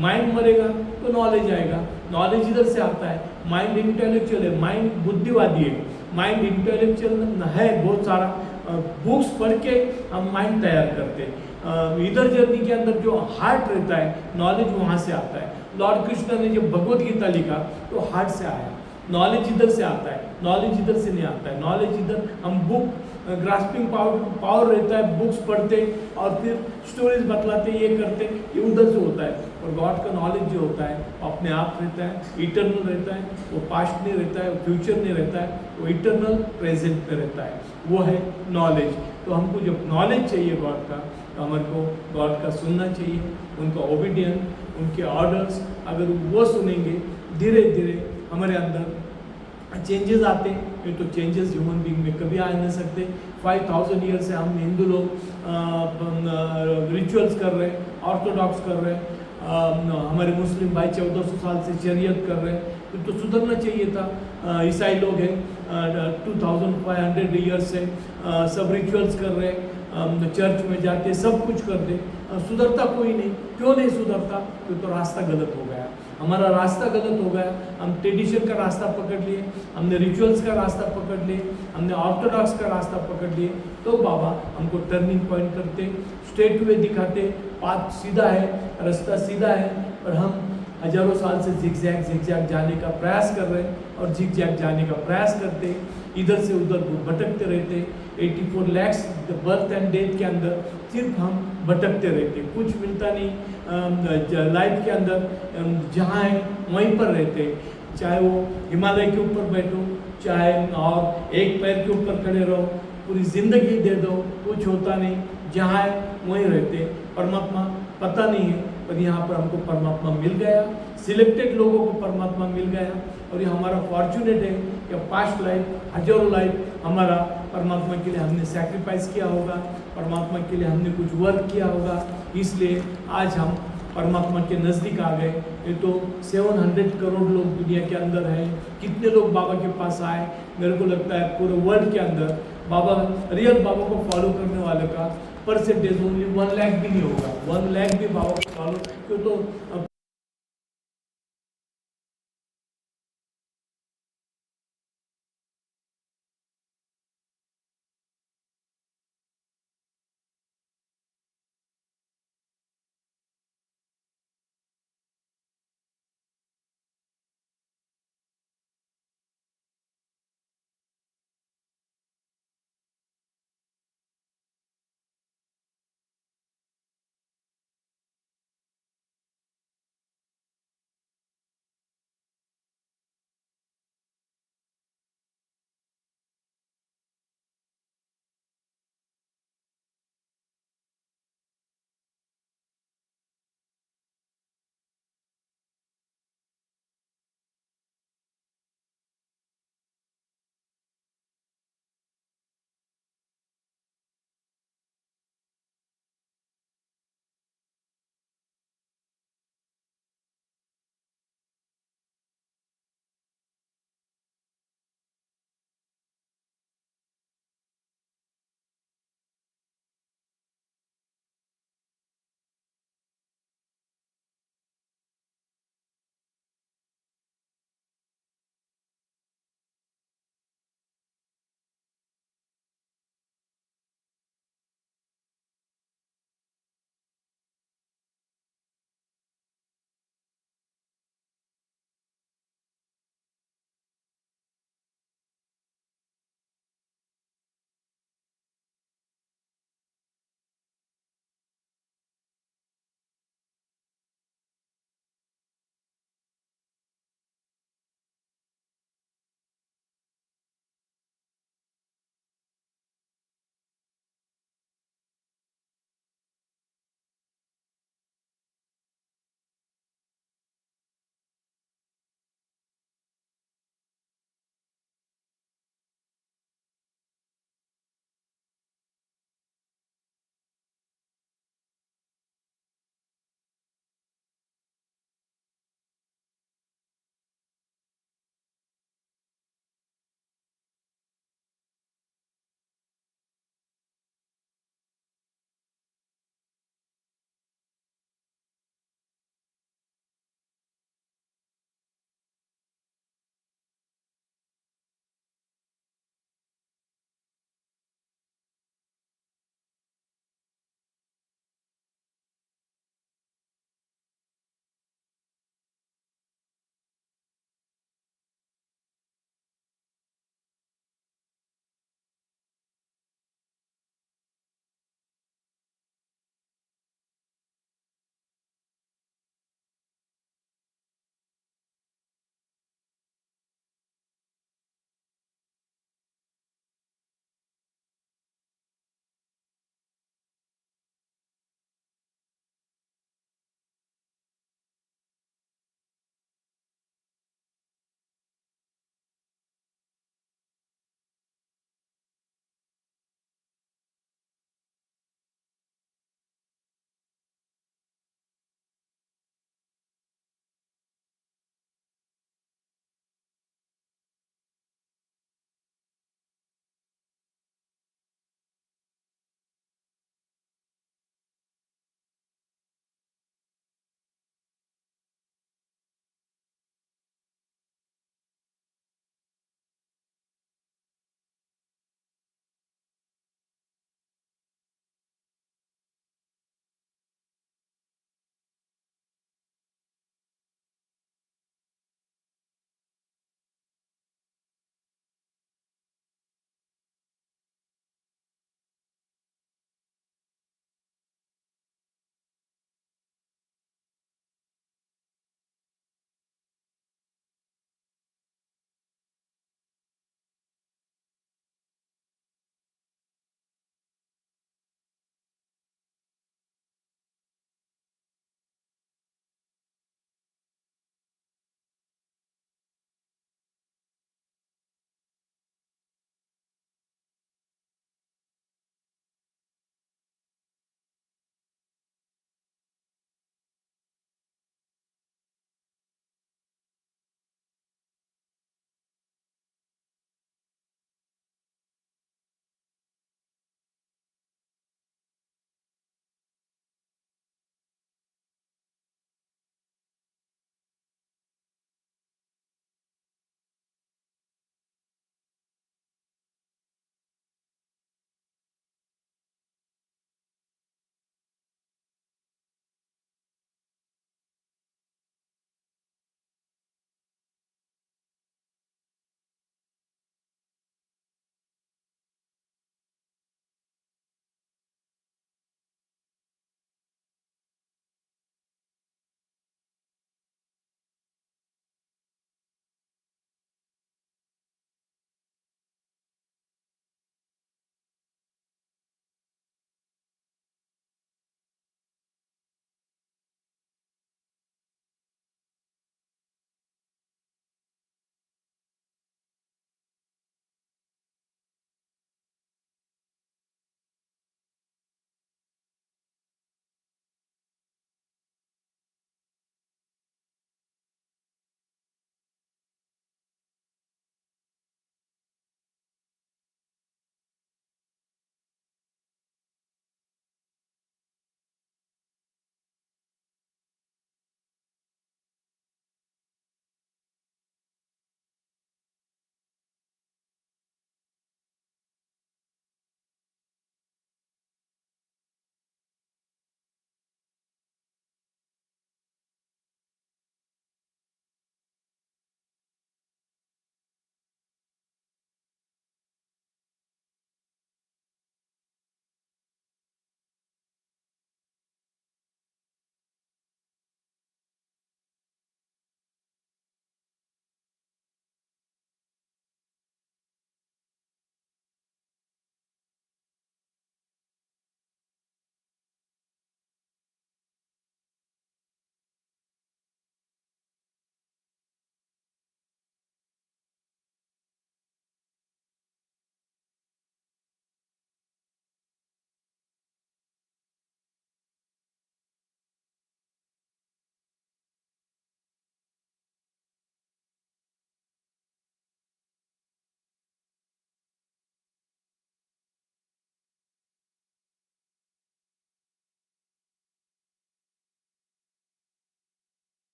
A: माइंड मरेगा तो नॉलेज आएगा, नॉलेज इधर से आता है। माइंड इंटेलेक्चुअल है, माइंड बुद्धिवादी है, माइंड इंटेलेक्चुअल है, बहुत सारा बुक्स पढ़ के हम माइंड तैयार करते हैं। इधर जर्नी के अंदर जो हार्ट रहता है, नॉलेज वहाँ से आता है। लॉर्ड कृष्ण ने जब भगवत गीता लिखा तो हार्ट से आया, नॉलेज इधर से आता है, नॉलेज इधर से नहीं आता है। नॉलेज इधर हम बुक ग्रास्पिंग पावर रहता है, बुक्स पढ़ते और फिर स्टोरीज बतलाते, ये करते, ये उधर से होता है। और गॉड का नॉलेज जो होता है अपने आप रहता है, इटर्नल रहता है, वो पास्ट नहीं रहता है, वो फ्यूचर नहीं रहता है, वो इटर्नल प्रेजेंट में रहता है, वो है नॉलेज। तो हमको जब नॉलेज चाहिए गॉड का, तो हमारे को गॉड का सुनना चाहिए, उनका ओबीडियंट, उनके ऑर्डर्स अगर वो सुनेंगे, धीरे धीरे हमारे अंदर चेंजेस आते हैं। ये तो चेंजेस ह्यूमन बीइंग में कभी आ नहीं सकते। 5000 ईयर से हम हिंदू लोग रिचुअल्स कर रहे हैं, ऑर्थोडॉक्स कर रहे हैं, हमारे मुस्लिम भाई 1400 साल से शरीयत कर रहे हैं, तो सुधरना चाहिए था। ईसाई लोग हैं 2500 ईयर से सब रिचुअल्स कर रहे हैं, चर्च में जाते, सब कुछ करते, सुधरता कोई नहीं। क्यों नहीं सुधरता? क्योंकि तो रास्ता गलत हो गया, हमारा रास्ता गलत हो गया। हम ट्रेडिशन का रास्ता पकड़ लिए, हमने रिचुअल्स का रास्ता पकड़ लिए, हमने ऑर्थोडॉक्स का रास्ता पकड़ लिए। तो बाबा हमको टर्निंग पॉइंट करते, स्ट्रेट वे दिखाते, पाथ सीधा है, रास्ता सीधा है, और हम हजारों साल से जिगजैग जाने का प्रयास कर रहे हैं, और जिगजैग जाने का प्रयास करते, इधर से उधर भटकते रहते। 84 लाख बर्थ एंड डेथ के अंदर सिर्फ हम भटकते रहते, कुछ मिलता नहीं लाइफ के अंदर। जहाँ है वहीं पर रहते, चाहे वो हिमालय के ऊपर बैठो, चाहे और एक पैर के ऊपर खड़े रहो, पूरी जिंदगी दे दो, कुछ होता नहीं। जहाँ है वहीं रहते, परमात्मा पता नहीं है, पर यहाँ पर हमको परमात्मा मिल गया, सिलेक्टेड लोगों को परमात्मा मिल गया। और ये हमारा फॉर्चुनेट है कि पास्ट लाइफ, हजारों लाइफ हमारा परमात्मा के लिए हमने सैक्रिफाइस किया होगा, परमात्मा के लिए हमने कुछ वर्क किया होगा, इसलिए आज हम परमात्मा के नज़दीक आ गए। ये तो 700 करोड़ लोग दुनिया के अंदर हैं। कितने लोग बाबा के पास आए, मेरे को लगता है पूरे वर्ल्ड के अंदर बाबा रियल बाबा को फॉलो करने वाले का परसेंटेज ओनली 1 लाख भी नहीं होगा। 1 लाख भी बाबा को फॉलो, क्यों तो